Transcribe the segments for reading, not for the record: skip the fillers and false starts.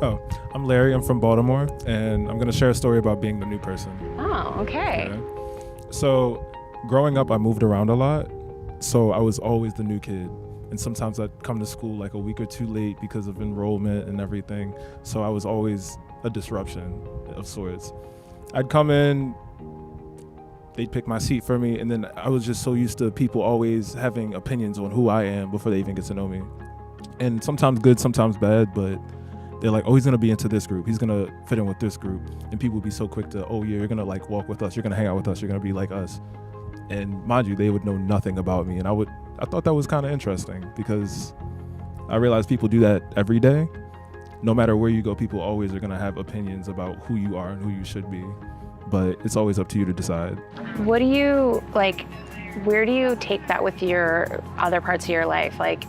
Oh, I'm Larry. I'm from Baltimore, and I'm going to share a story about being the new person. Oh, okay. Yeah. So, growing up, I moved around a lot, so I was always the new kid. And sometimes I'd come to school like a week or two late because of enrollment and everything. So I was always a disruption of sorts. I'd come in, they'd pick my seat for me, and then I was just so used to people always having opinions on who I am before they even get to know me. And sometimes good, sometimes bad, but they're like, oh, he's gonna be into this group, he's gonna fit in with this group. And people would be so quick to, oh yeah, you're gonna like walk with us, you're gonna hang out with us, you're gonna be like us. And mind you, they would know nothing about me. And I thought that was kind of interesting because I realized people do that every day. No matter where you go, people always are gonna have opinions about who you are and who you should be. But it's always up to you to decide. What do you, like, where do you take that with your other parts of your life? Like,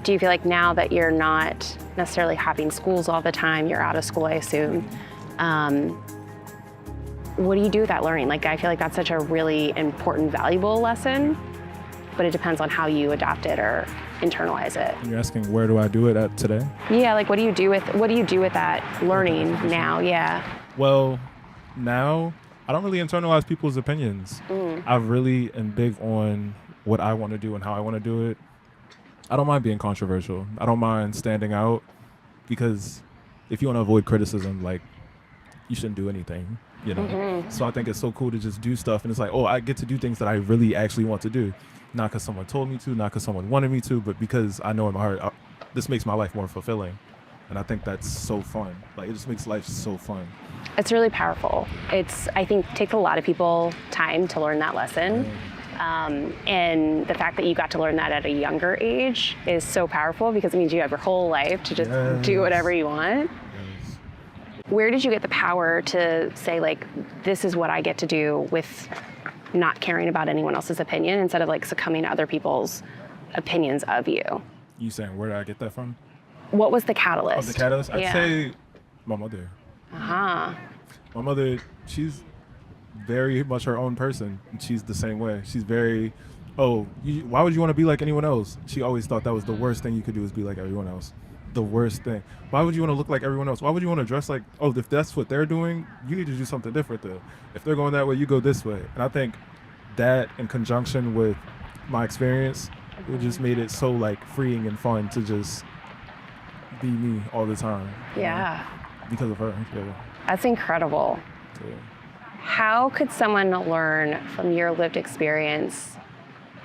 do you feel like now that you're not necessarily hopping schools all the time, you're out of school, I assume, what do you do with that learning? Like, I feel like that's such a really important, valuable lesson, but it depends on how you adopt it or internalize it. You're asking where do I do it at today? Yeah, like what do you do with that learning now? Yeah. Well, now I don't really internalize people's opinions. I really am big on what I want to do and how I want to do it. I don't mind being controversial. I don't mind standing out because if you want to avoid criticism, like, you shouldn't do anything, you know? So I think it's so cool to just do stuff and it's like, oh, I get to do things that I really actually want to do. Not because someone told me to, not because someone wanted me to, but because I know in my heart, this makes my life more fulfilling. And I think that's so fun. Like, it just makes life so fun. It's really powerful. I think, takes a lot of people time to learn that lesson. And the fact that you got to learn that at a younger age is so powerful because it means you have your whole life to just do whatever you want. Yes. Where did you get the power to say, like, this is what I get to do with not caring about anyone else's opinion instead of like succumbing to other people's opinions of you? You saying where did I get that from? What was the catalyst? Oh, the catalyst? I'd Yeah. say my mother. Uh-huh. My mother, she's very much her own person. And she's the same way. She's very, why would you want to be like anyone else? She always thought that was the worst thing you could do is be like everyone else. The worst thing. Why would you want to look like everyone else? Why would you want to dress like, if that's what they're doing, you need to do something different though. If they're going that way, you go this way. And I think that in conjunction with my experience, it just made it so like freeing and fun to just be me all the time. Yeah. Because of her. Yeah. That's incredible. Yeah. How could someone learn from your lived experience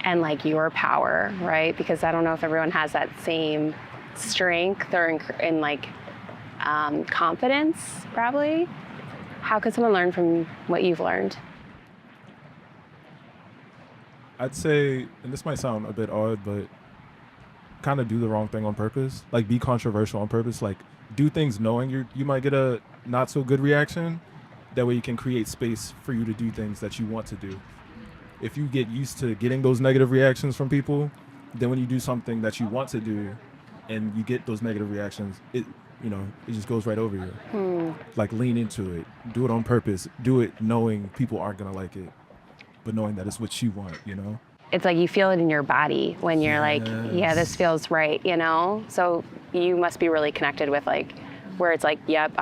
and like your power, right? Because I don't know if everyone has that same strength or in like confidence, probably. How could someone learn from what you've learned? I'd say, and this might sound a bit odd, but kind of do the wrong thing on purpose. Like, be controversial on purpose. Like, do things knowing you might get a not so good reaction. That way you can create space for you to do things that you want to do. If you get used to getting those negative reactions from people, then when you do something that you want to do and you get those negative reactions, it just goes right over you. Like, lean into it. Do it on purpose. Do it knowing people aren't going to like it, but knowing that it's what you want, you know? It's like you feel it in your body when you're like, yeah, this feels right, you know? So you must be really connected with like, where it's like, yep,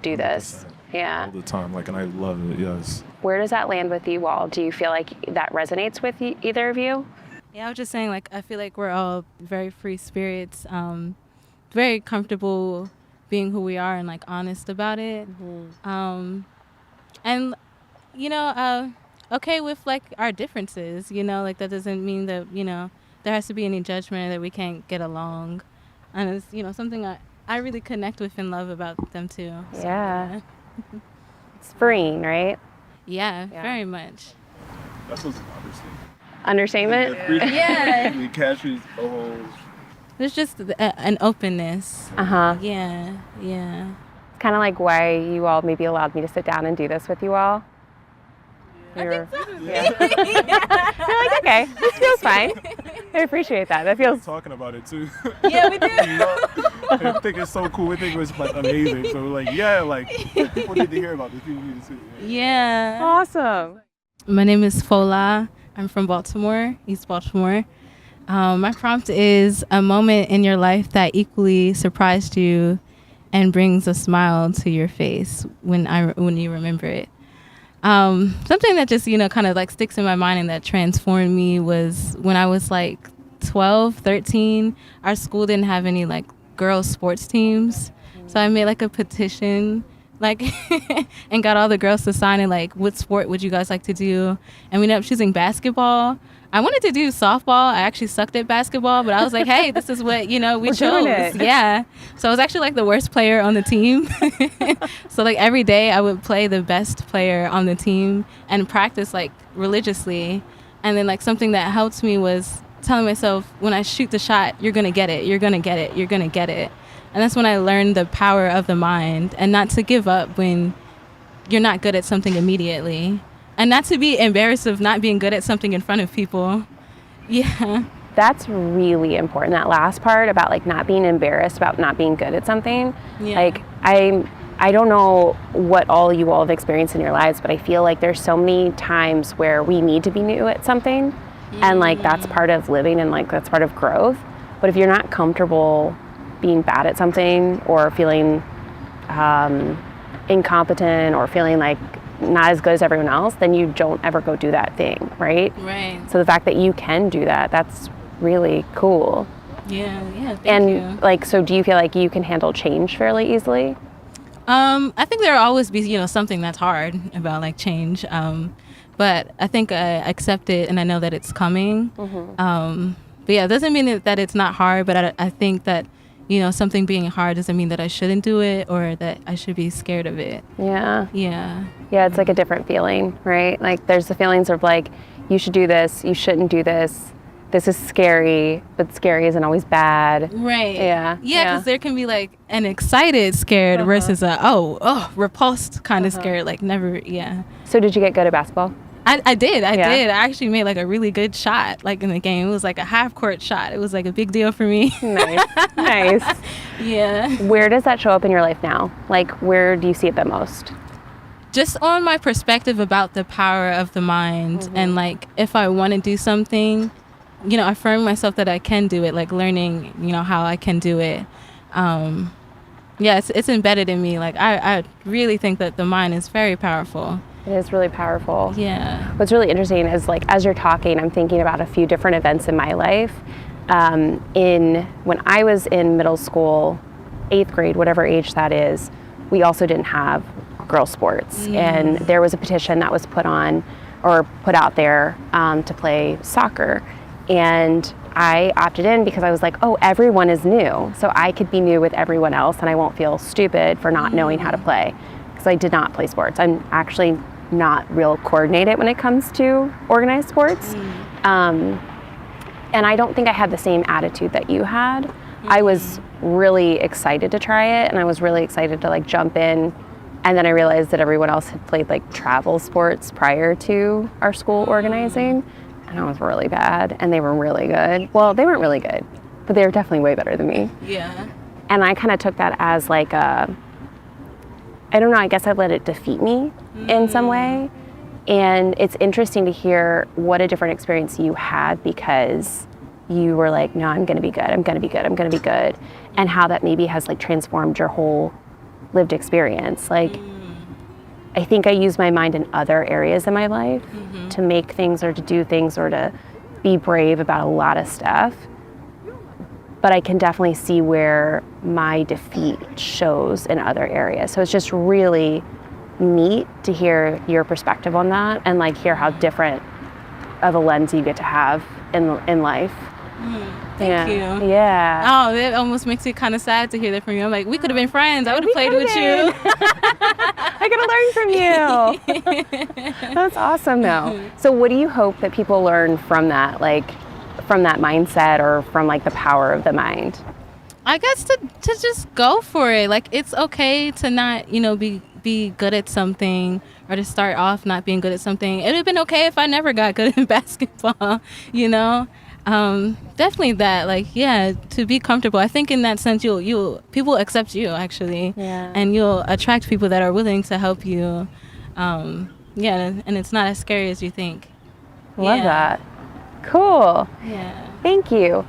do this. 100%. Yeah. All the time, like, and I love it, yes. Where does that land with you all? Do you feel like that resonates with either of you? Yeah, I was just saying, like, I feel like we're all very free spirits, very comfortable being who we are and, like, honest about it. And, okay with, like, our differences, like, that doesn't mean that, there has to be any judgment that we can't get along. And it's, something I really connect with and love about them, too. So, yeah. It's freeing, right? Yeah, very much. That's what's understatement. Understatement? Yeah. It captures the whole. There's just an openness. Yeah. Kind of like why you all maybe allowed me to sit down and do this with you all. I think so. Yeah. You're like, okay, this feels fine. I appreciate that. That feels. Talking about it too. Yeah, we do. I think it's so cool. I think it was like amazing. So like, yeah, like people need to hear about this. People need to see it. Yeah. Awesome. My name is Fola. I'm from Baltimore, East Baltimore. My prompt is a moment in your life that equally surprised you and brings a smile to your face when you remember it. Something that just, kind of like sticks in my mind and that transformed me was when I was like 12, 13, our school didn't have any like girls sports teams. So I made like a petition, like, and got all the girls to sign it, like, what sport would you guys like to do? And we ended up choosing basketball. I wanted to do softball. I actually sucked at basketball, but I was like, hey, this is what, we We're chose. doing it. Yeah. So I was actually like the worst player on the team. So like every day I would play the best player on the team and practice like religiously. And then like something that helped me was telling myself, when I shoot the shot, you're going to get it. You're going to get it. You're going to get it. And that's when I learned the power of the mind and not to give up when you're not good at something immediately. And not to be embarrassed of not being good at something in front of people. Yeah. That's really important. That last part about like not being embarrassed about not being good at something. Yeah. Like I don't know what all you all have experienced in your lives, but I feel like there's so many times where we need to be new at something. And like that's part of living and like that's part of growth. But if you're not comfortable being bad at something or feeling incompetent or feeling like not as good as everyone else, then you don't ever go do that thing, right? Right. So the fact that you can do that, that's really cool. Yeah, thank And you. like, so do you feel like you can handle change fairly easily? I think there'll always be, something that's hard about like change. But I think I accept it and I know that it's coming. But yeah, it doesn't mean that it's not hard, but I think that, something being hard doesn't mean that I shouldn't do it or that I should be scared of it. Yeah. Yeah. Yeah, it's like a different feeling, right? Like there's the feelings of like, you should do this, you shouldn't do this. This is scary, but scary isn't always bad. Right. Yeah. Yeah, because there can be like an excited scared versus a repulsed kind of scared, like never. Yeah. So did you get good at basketball? I did. I Yeah. did. I actually made like a really good shot, like in the game. It was like a half court shot. It was like a big deal for me. Nice. Nice. Yeah. Where does that show up in your life now? Like, where do you see it the most? Just on my perspective about the power of the mind and like if I want to do something, affirming myself that I can do it, like learning, how I can do it. It's embedded in me. Like I really think that the mind is very powerful. It is really powerful. Yeah. What's really interesting is like as you're talking, I'm thinking about a few different events in my life. When I was in middle school, 8th grade, whatever age that is, we also didn't have girls sports, and there was a petition that was put out there to play soccer, and I opted in because I was like, oh, everyone is new, so I could be new with everyone else, and I won't feel stupid for not knowing how to play, because I did not play sports. I'm actually not real coordinated when it comes to organized sports. And I don't think I had the same attitude that you had. I was really excited to try it, and I was really excited to like jump in, and then I realized that everyone else had played like travel sports prior to our school organizing, and I was really bad, and they were really good. Well, they weren't really good, but they were definitely way better than me. Yeah. And I kind of took that as like I don't know, I guess I let it defeat me in some way. And it's interesting to hear what a different experience you had because you were like, no, I'm gonna be good, I'm gonna be good, I'm gonna be good. And how that maybe has like transformed your whole lived experience. Like, I think I use my mind in other areas in my life to make things or to do things or to be brave about a lot of stuff. But I can definitely see where my defeat shows in other areas. So it's just really neat to hear your perspective on that and like hear how different of a lens you get to have in life. Thank you. Yeah. Oh, it almost makes it kind of sad to hear that from you. I'm like, we could have been friends. I would have played with you. I could have learned from you. That's awesome though. So what do you hope that people learn from that, like from that mindset or from like the power of the mind? I guess to just go for it. Like it's okay to not, be good at something or to start off not being good at something. It would have been okay if I never got good at basketball, Definitely that, like, yeah, to be comfortable. I think in that sense, people accept you actually, and you'll attract people that are willing to help you. And it's not as scary as you think. Love that. Cool. Yeah. Thank you.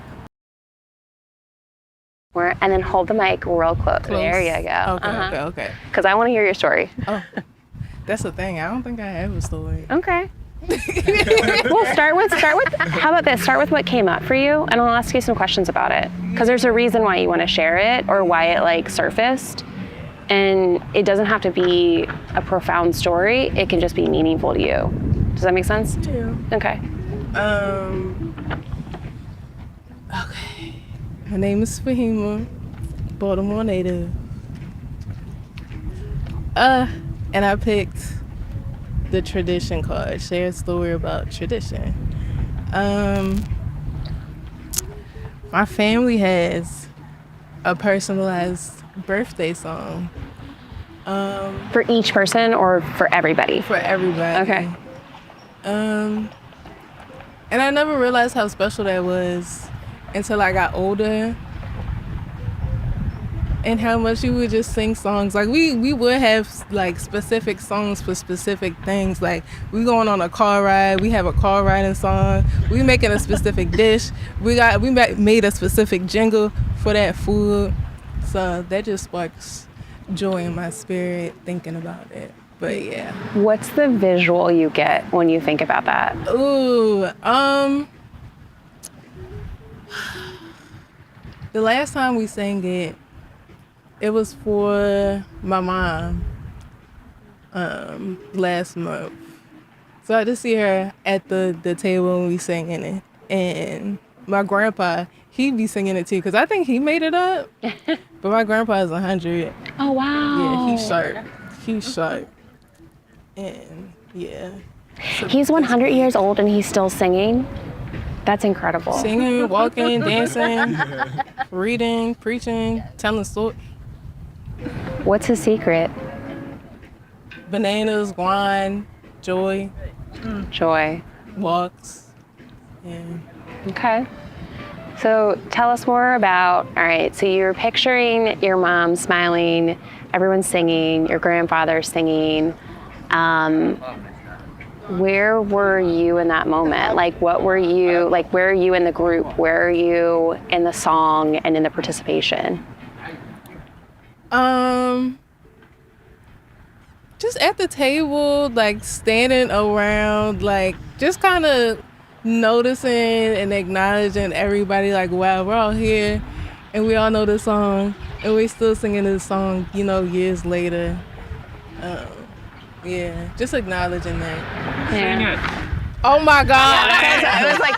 And then hold the mic real close. There you go. Okay. Because I want to hear your story. Oh, that's the thing. I don't think I have a story. Okay. Well, start with. How about this? Start with what came up for you, and I'll ask you some questions about it. Because there's a reason why you want to share it or why it like surfaced, and it doesn't have to be a profound story. It can just be meaningful to you. Does that make sense? Yeah. Okay. Okay. My name is Fedhill, Baltimore native. And I picked the tradition card, share a story about tradition. My family has a personalized birthday song. For each person or for everybody? For everybody. Okay. And I never realized how special that was until I got older. And how much you would just sing songs. Like we would have like specific songs for specific things. Like we going on a car ride, we have a car riding song. We making a specific dish. We made a specific jingle for that food. So that just sparks joy in my spirit thinking about it. But yeah. What's the visual you get when you think about that? Ooh, the last time we sang it was for my mom last month. So I just see her at the table and we singing it. And my grandpa, he'd be singing it too, because I think he made it up. But my grandpa is 100. Oh, wow. Yeah, he's sharp. He's sharp. And yeah. So He's 100 years old and he's still singing? That's incredible. Singing, walking, dancing, reading, preaching, telling stories. What's his secret? Bananas, wine, joy, Joy. walks. Yeah. Okay. So tell us more about, all right, so you're picturing your mom smiling, everyone's singing, your grandfather singing. Where were you in that moment? Like, what were you, like, where are you in the group? Where are you in the song and in the participation? Just at the table, like standing around, like just kind of noticing and acknowledging everybody, like, wow, we're all here and we all know this song and we're still singing this song, you know, years later. Yeah, just acknowledging that. Yeah. Oh my God. I was like,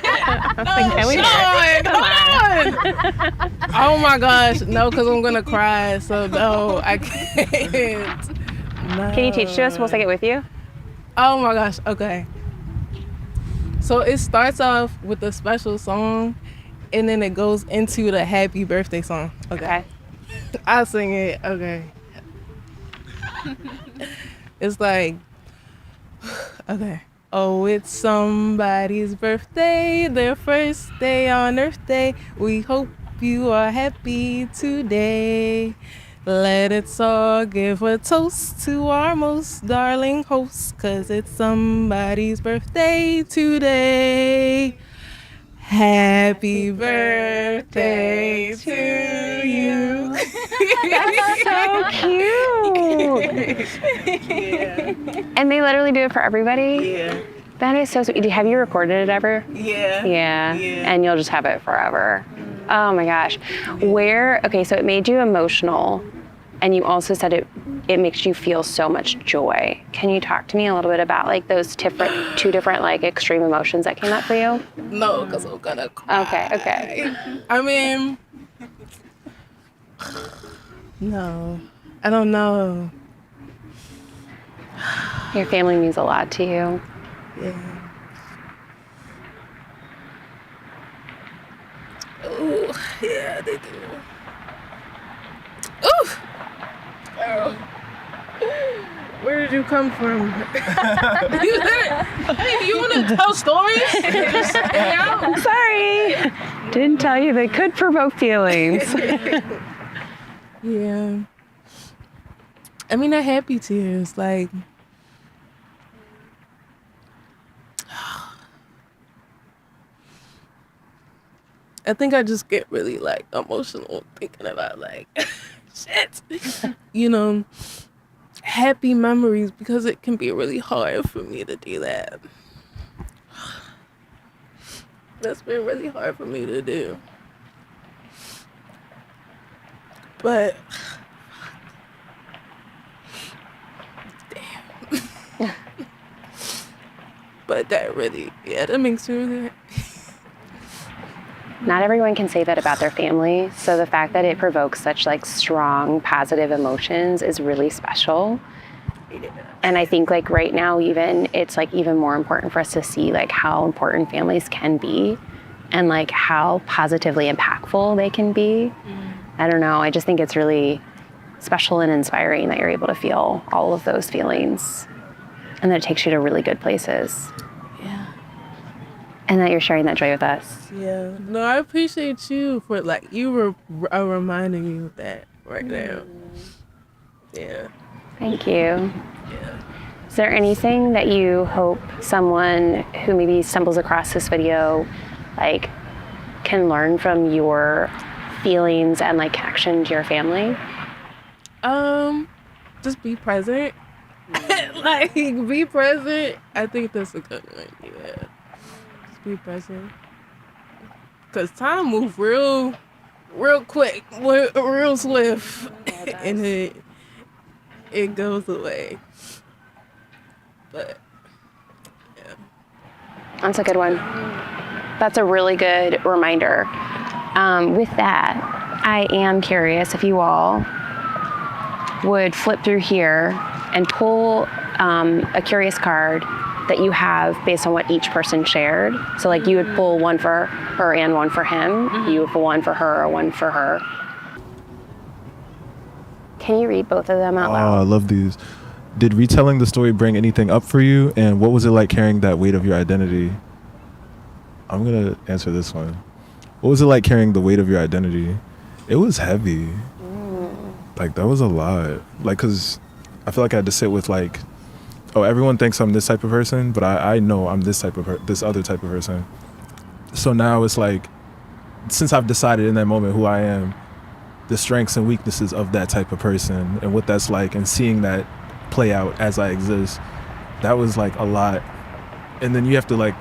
Sean, come on. Oh my gosh. No, because I'm going to cry. So no, I can't. No. can you teach to us? We'll take it with you. Oh my gosh. Okay. So it starts off with a special song and then it goes into the happy birthday song. Okay. I'll sing it. Okay. It's like, okay. Oh, it's somebody's birthday, their first day on Earth Day. We hope you are happy today. Let us all give a toast to our most darling host, 'cause it's somebody's birthday today. Happy birthday to you. That's so cute. Yeah. And they literally do it for everybody? Yeah. That is so sweet. Have you recorded it ever? Yeah. Yeah. And you'll just have it forever. Oh my gosh. Okay, so it made you emotional, and you also said it makes you feel so much joy. Can you talk to me a little bit about like those two different like extreme emotions that came up for you? No, because I'm gonna cry. Okay. I mean, no, I don't know. Your family means a lot to you. Yeah. Ooh, yeah, they do. Ooh. Oh. Where did you come from? Hey, do you want to tell stories? I'm sorry. Didn't tell you they could provoke feelings. Yeah. I mean, they're happy tears. Like, I think I just get really like emotional thinking about like shit. You know, happy memories, because it can be really hard for me to do that. That's been really hard for me to do. But damn. But that really, yeah, that makes me really happy. Not everyone can say that about their family. So the fact that it provokes such like strong positive emotions is really special. And I think like right now even it's like even more important for us to see like how important families can be and like how positively impactful they can be. I don't know. I just think it's really special and inspiring that you're able to feel all of those feelings and that it takes you to really good places. Yeah. And that you're sharing that joy with us. Yeah. No, I appreciate you for like you were reminding me of that right now. Yeah. Thank you. Yeah. Is there anything that you hope someone who maybe stumbles across this video like can learn from your feelings and like connection to your family? Just be present. Like be present. I think that's a good one. Yeah. Just be present. Cause time moves real quick, real swift, and it goes away. But yeah. That's a good one. That's a really good reminder. With that, I am curious if you all would flip through here and pull a curious card that you have based on what each person shared. So like you would pull one for her and one for him. You would pull one for her or one for her. Can you read both of them out loud? Oh, I love these. Did retelling the story bring anything up for you? And what was it like carrying that weight of your identity? I'm going to answer this one. What was it like carrying the weight of your identity? It was heavy. Like, that was a lot. Like, because I feel like I had to sit with, like, oh, everyone thinks I'm this type of person, but I know I'm this other type of person. So now it's like, since I've decided in that moment who I am, the strengths and weaknesses of that type of person and what that's like, and seeing that play out as I exist, that was like a lot. And then you have to like,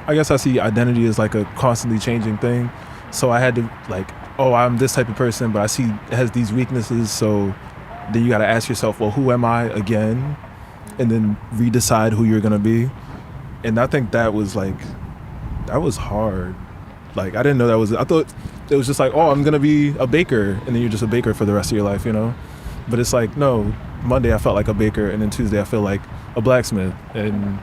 I guess I see identity as like a constantly changing thing. So I had to like, oh, I'm this type of person, but I see it has these weaknesses. So then you got to ask yourself, well, who am I again? And then redecide who you're going to be. And I think that was like, that was hard. Like, I didn't know that was, I thought it was just like, oh, I'm going to be a baker. And then you're just a baker for the rest of your life, you know? But it's like, no, Monday I felt like a baker. And then Tuesday I feel like a blacksmith. And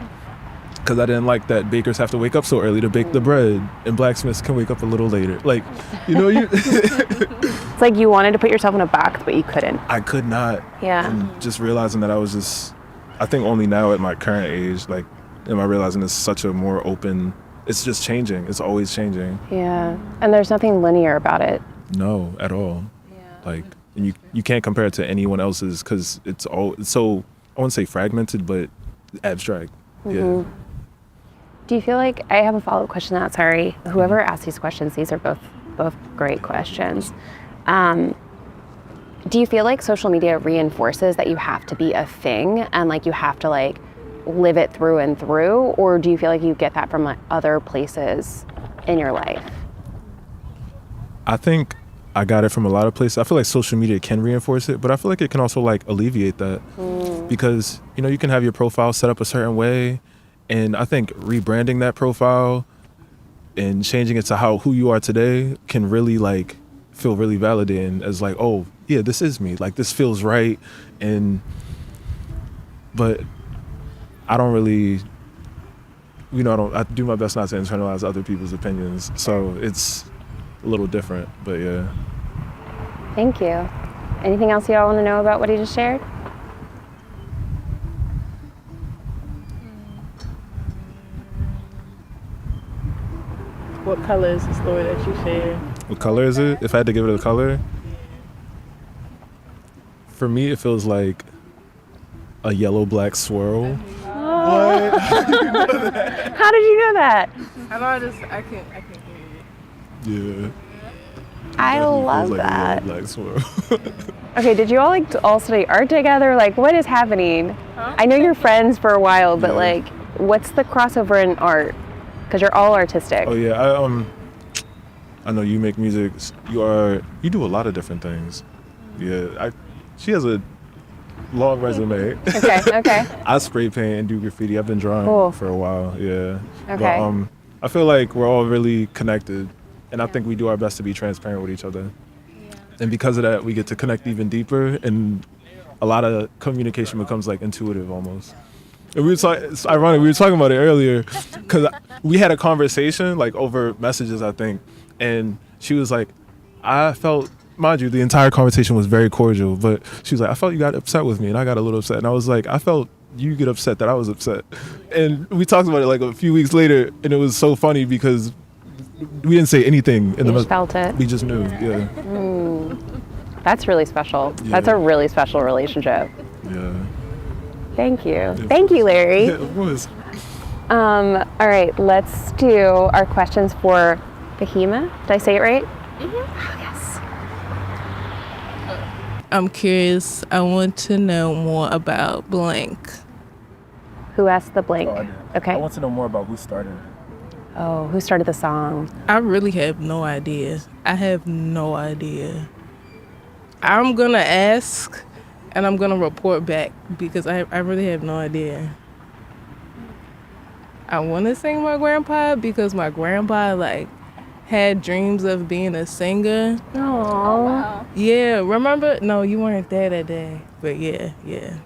because I didn't like that bakers have to wake up so early to bake the bread and blacksmiths can wake up a little later. Like, you know, you. It's like you wanted to put yourself in a box, but you couldn't. I could not. Yeah. And just realizing that I was just, I think only now at my current age, like, am I realizing it's such a more open, it's just changing. It's always changing. Yeah. And there's nothing linear about it. No, at all. Yeah. Like, and you can't compare it to anyone else's because it's so, I wouldn't say fragmented, but abstract. Yeah. Do you feel like, I have a follow-up question to that, sorry. Whoever asked these questions, these are both great questions. Do you feel like social media reinforces that you have to be a thing and like you have to like live it through and through? Or do you feel like you get that from like other places in your life? I think I got it from a lot of places. I feel like social media can reinforce it, but I feel like it can also like alleviate that because, you know, you can have your profile set up a certain way. And I think rebranding that profile and changing it to who you are today can really like feel really validating as like, oh yeah, this is me. Like this feels right. But I don't really, you know, I do my best not to internalize other people's opinions. So it's a little different, but yeah. Thank you. Anything else y'all want to know about what he just shared? What color is the story that you shared? What color is it? If I had to give it a color? For me, it feels like a yellow-black swirl. How did you know that? I can't hear it. Yeah. I Definitely love feels like a that. little black swirl. Okay, did you all like all study art together? Like, what is happening? I know you're friends for a while, but Yeah. like, what's the crossover in art? Because you're all artistic. Oh yeah, I know you make music. You do a lot of different things. Yeah, she has a long resume. Okay. I spray paint and do graffiti. I've been drawing Cool. for a while. Yeah. Okay. But I feel like we're all really connected, and I think we do our best to be transparent with each other. And because of that, we get to connect even deeper, and a lot of communication becomes like intuitive almost. And it's ironic, we were talking about it earlier, because we had a conversation like over messages, I think, and she was like, I felt, mind you, the entire conversation was very cordial, but she was like, I felt you got upset with me, and I got a little upset, and I was like, I felt you get upset that I was upset. And we talked about it like a few weeks later, and it was so funny because we didn't say anything. You just felt it. We just knew, yeah. That's really special. Yeah. That's a really special relationship. Yeah. Thank you. Thank you, Larry. Yeah, it was. All right, let's do our questions for Fahima. Did I say it right? Yes. I'm curious. I want to know more about blank. Who asked the blank? Okay. I want to know more about who started it. Oh, who started the song? I really have no idea. I have no idea. I'm going to ask and I'm going to report back because I really have no idea. I want to sing my grandpa because my grandpa like had dreams of being a singer. Oh, Wow. Yeah, remember? No, you weren't there that day. But yeah. Yeah.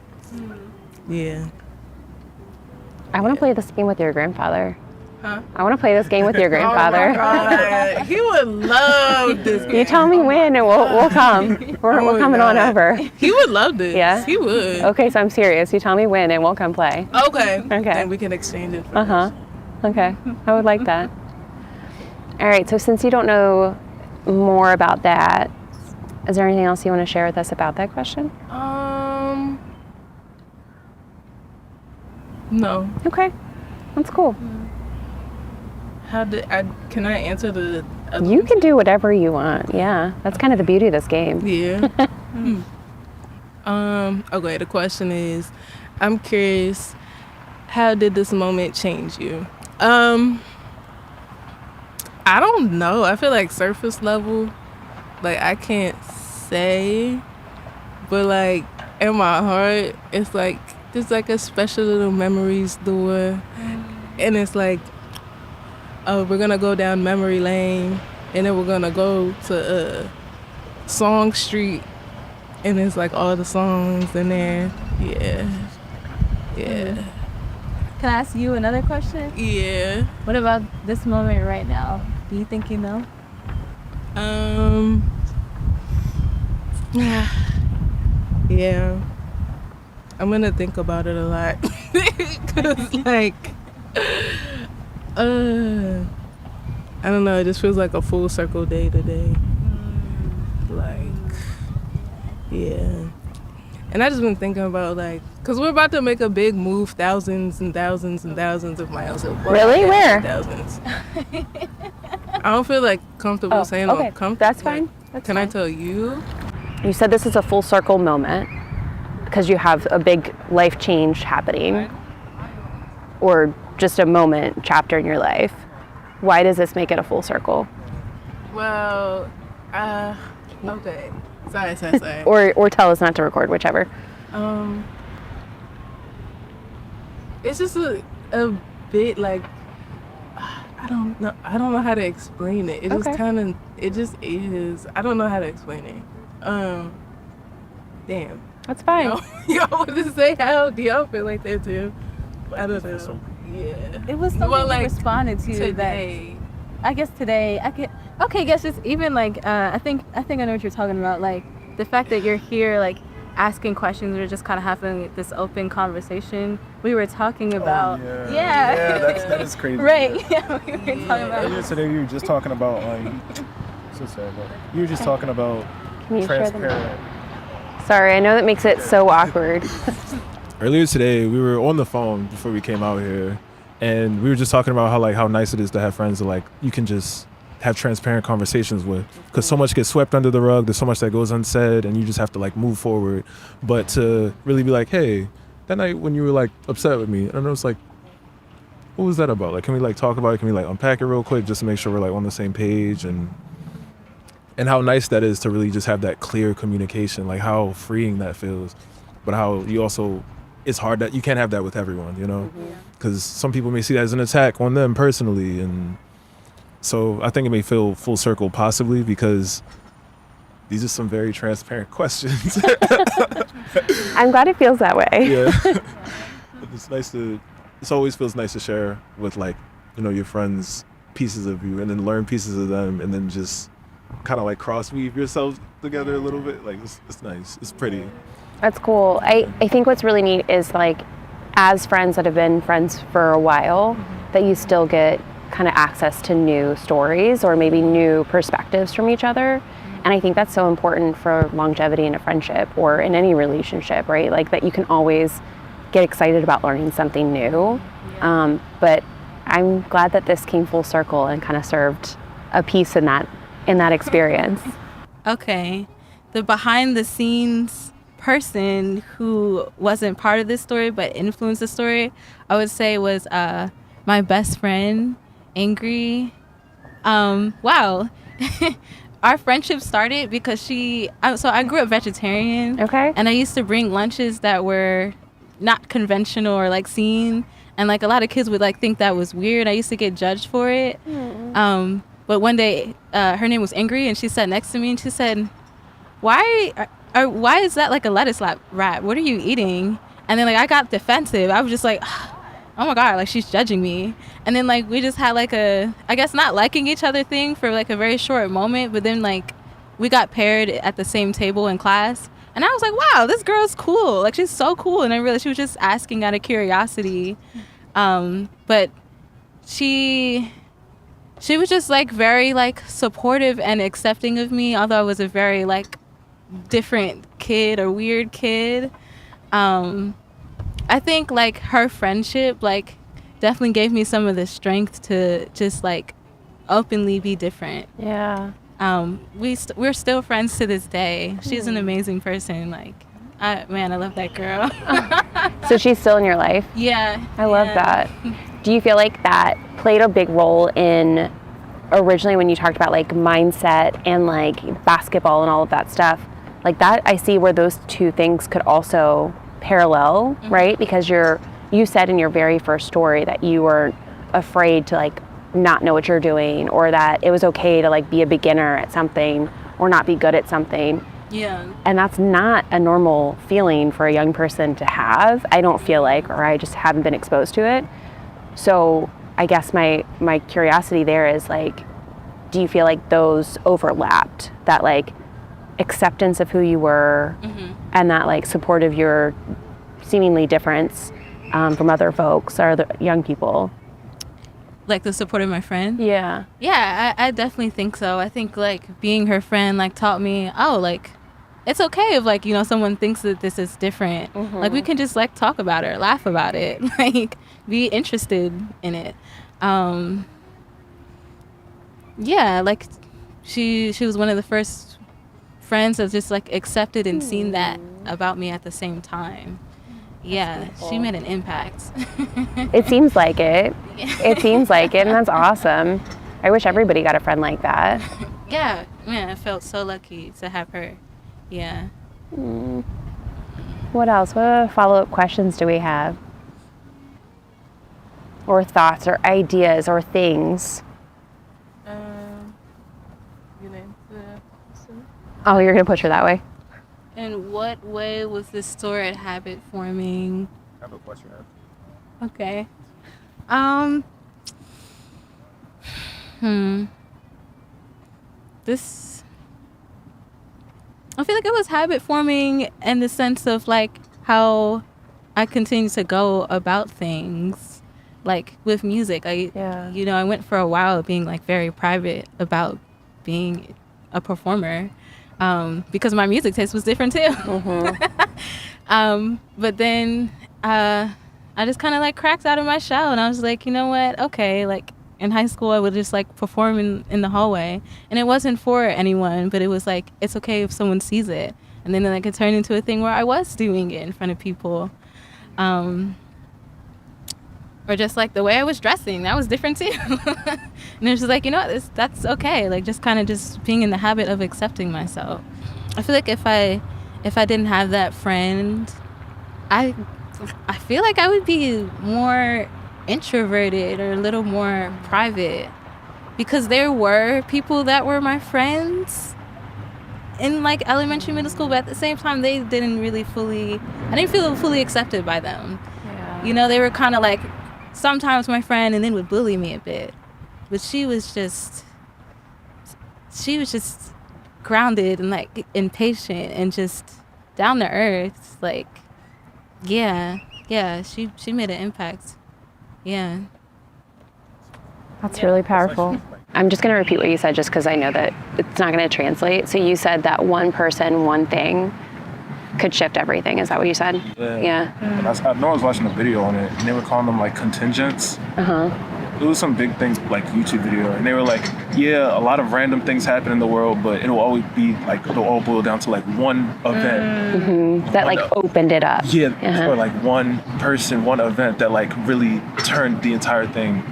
I want to play this game with your grandfather. Huh? I want to play this game with your Oh grandfather. my God. He would love this game. You tell me when, and we'll come. We're Oh my coming on God. over. He would love this. Yeah? He would. Okay, so I'm serious. You tell me when, and we'll come play. Okay. Okay. Then we can exchange it. Okay, I would like that. All right, so since you don't know more about that, is there anything else you want to share with us about that question? No. Okay, that's cool. Can I answer the other You can do whatever you want. Yeah, that's kind of the beauty of this game. Yeah. Okay, the question is, I'm curious, how did this moment change you? I don't know. I feel like surface level, like I can't say, but like in my heart, it's like there's like a special little memories door, and it's like, oh, we're gonna go down memory lane, and then we're gonna go to Song Street, and it's like all the songs in there. Yeah. Can I ask you another question? Yeah. What about this moment right now? Do you think you know? Yeah. I'm gonna think about it a lot. Cause like, I don't know. It just feels like a full circle day today. Like, yeah. And I just been thinking about like, cause we're about to make a big move, thousands and thousands and thousands of miles. Really? Where? Thousands. I don't feel like comfortable saying okay. I'm comfortable. That's fine. That's Can fine. I tell you? You said this is a full circle moment because you have a big life change happening, or just a moment, chapter in your life. Why does this make it a full circle? Well, okay. Sorry. Or tell us not to record, whichever. It's just a bit like, I don't know how to explain it. It Okay. just kind of, it just is. I don't know how to explain it. Damn. That's fine. Y'all want to say how? Do y'all feel like that too? I don't know. Yeah. It was something Well, like, you responded to Today. that I guess today I could. Okay, guess it's even like I think I know what you're talking about. Like the fact that you're here, like asking questions or just kind of having this open conversation. We were talking about. Yeah, that is crazy. Right. Yeah, we were talking about. Earlier today, we were just talking about so sad, but you were just talking about Can you share them? transparent. Sorry, I know that makes it so awkward. Earlier today, we were on the phone before we came out here, and we were just talking about how nice it is to have friends that like you can just have transparent conversations with, because so much gets swept under the rug. There's so much that goes unsaid, and you just have to like move forward. But to really be like, hey, that night when you were like upset with me, and I was like, what was that about? Like, can we like talk about it? Can we like unpack it real quick just to make sure we're like on the same page? And how nice that is to really just have that clear communication, like how freeing that feels. But how you also, it's hard that you can't have that with everyone, you know? Because some people may see that as an attack on them personally. And so I think it may feel full circle possibly because these are some very transparent questions. I'm glad it feels that way. Yeah. It always feels nice to share with like, you know, your friends pieces of you and then learn pieces of them and then just kind of like cross weave yourselves together a little bit. Like it's nice. It's pretty. That's cool. I think what's really neat is like as friends that have been friends for a while, that you still get kind of access to new stories or maybe new perspectives from each other. And I think that's so important for longevity in a friendship or in any relationship, right? Like that you can always get excited about learning something new. But I'm glad that this came full circle and kind of served a piece in that experience. Okay. The behind the scenes person who wasn't part of this story but influenced the story, I would say was my best friend, Angry. Wow. Our friendship started because I grew up vegetarian. Okay. And I used to bring lunches that were not conventional or like seen. And like a lot of kids would like think that was weird. I used to get judged for it. But one day, her name was Angry, and she sat next to me and she said, why is that like a lettuce wrap? What are you eating? And then like I got defensive. I was just like, oh my God, like she's judging me. And then like we just had like I guess not liking each other thing for like a very short moment. But then like we got paired at the same table in class. And I was like, wow, this girl's cool. Like she's so cool. And I realized she was just asking out of curiosity. But she was just like very like supportive and accepting of me, although I was a very like different kid or weird kid. I think like her friendship like definitely gave me some of the strength to just like openly be different. Yeah. We're still friends to this day. She's an amazing person. Like, I love that girl. So she's still in your life? Yeah. I love that. Do you feel like that played a big role in originally when you talked about like mindset and like basketball and all of that stuff? Like that, I see where those two things could also parallel, right? Because you said in your very first story that you were afraid to like not know what you're doing, or that it was okay to like be a beginner at something or not be good at something. Yeah. And that's not a normal feeling for a young person to have, I don't feel like, or I just haven't been exposed to it. So I guess my curiosity there is like, do you feel like those overlapped, that like acceptance of who you were and that like support of your seemingly difference from other folks or other young people? Like the support of my friend? Yeah. Yeah, I definitely think so. I think like being her friend like taught me, oh, like it's okay if like, you know, someone thinks that this is different. Like we can just like talk about it, laugh about it, like be interested in it. Yeah, like she was one of the first friends that just like accepted and seen that about me at the same time. Yeah, she made an impact. It seems like it. It seems like it, and that's awesome. I wish everybody got a friend like that. Yeah, man, I felt so lucky to have her. Yeah. What else? What follow-up questions do we have? Or thoughts or ideas or things? Oh, you're going to push her that way? In what way was this story a habit forming? I have a question. Okay. This, I feel like it was habit forming in the sense of like how I continue to go about things, like with music. You know, I went for a while being like very private about being a performer. Because my music taste was different too. But then I just kind of like cracked out of my shell and I was like, you know what? Okay, like in high school, I would just like perform in the hallway, and it wasn't for anyone, but it was like, it's okay if someone sees it. And then like it turned into a thing where I was doing it in front of people. Or just like the way I was dressing, that was different too. And it was just like, that's okay. Like just kind of just being in the habit of accepting myself. I feel like if I didn't have that friend, I feel like I would be more introverted or a little more private, because there were people that were my friends in like elementary, middle school, but at the same time I didn't feel fully accepted by them. Yeah. They were kind of like sometimes my friend and then would bully me a bit, but she was just grounded and like impatient and just down to earth. Like she made an impact. Yeah. That's really powerful. I'm just going to repeat what you said just because I know that it's not going to translate. So you said that one person, one thing could shift everything. Is that what you said? Yeah. And I know I was watching a video on it, and they were calling them like contingents. It was some big things like YouTube video, and they were like, yeah, a lot of random things happen in the world, but it'll always be like, it'll all boil down to like one event. That like opened it up. Yeah, or like one person, one event that like really turned the entire thing.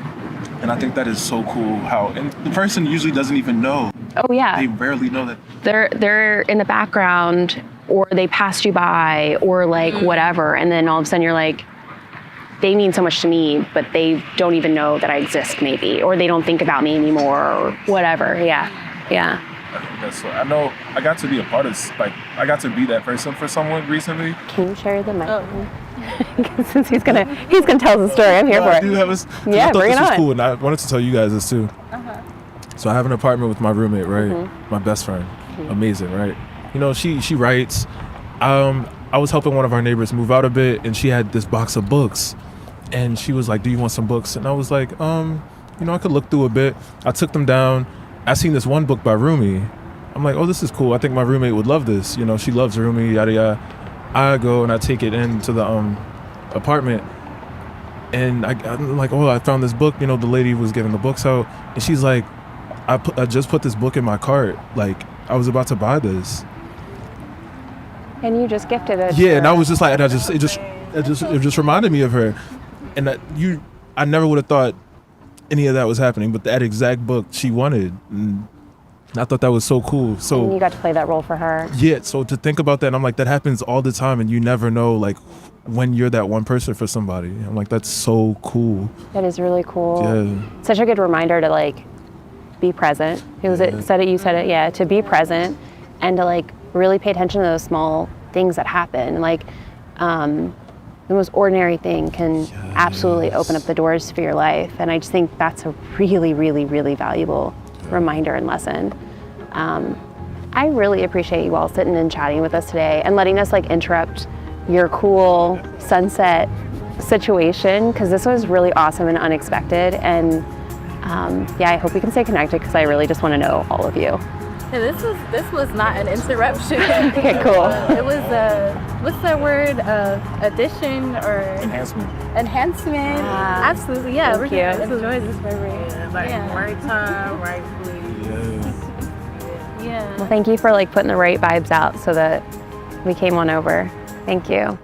And I think that is so cool and the person usually doesn't even know. Oh yeah. They rarely know that. They're in the background, or they passed you by, or like whatever, and then all of a sudden you're like, they mean so much to me, but they don't even know that I exist maybe, or they don't think about me anymore, or whatever. Yeah. I think that's I know I got to be a part of like I got to be that person for someone recently. Can you share the mic? Since he's gonna tell us a story. I'm here for it. I do have I thought bring this it was on. cool, and I wanted to tell you guys this too. So I have an apartment with my roommate, right? My best friend. Amazing, right? She writes. I was helping one of our neighbors move out a bit, and she had this box of books, and she was like, "Do you want some books?" And I was like, I could look through a bit. I took them down. I seen this one book by Rumi. I'm like, oh, this is cool. I think my roommate would love this. She loves Rumi, yada yada. I go and I take it into the apartment, and I'm like, oh, I found this book. The lady was giving the books out, and she's like, I just put this book in my cart. Like, I was about to buy this. And you just gifted it. Yeah, and I was just like, and it just reminded me of her, and I never would have thought any of that was happening, but that exact book she wanted, and I thought that was so cool. So and you got to play that role for her. Yeah, so to think about that, and I'm like, that happens all the time, and you never know like when you're that one person for somebody. I'm like, that's so cool. That is really cool. Yeah. Such a good reminder to like be present. You said it. Yeah, to be present and to like really pay attention to those small things that happen. Like the most ordinary thing can absolutely open up the doors for your life. And I just think that's a really, really, really valuable reminder and lesson. I really appreciate you all sitting and chatting with us today and letting us like interrupt your cool sunset situation, because this was really awesome and unexpected. And I hope we can stay connected, because I really just want to know all of you. Yeah, this was not an interruption. Okay, cool. It was what's that word? Addition or enhancement? Absolutely, yeah. Thank We're you. gonna enjoy this memory. Right time, right place. Yeah. Well, thank you for like putting the right vibes out so that we came on over. Thank you.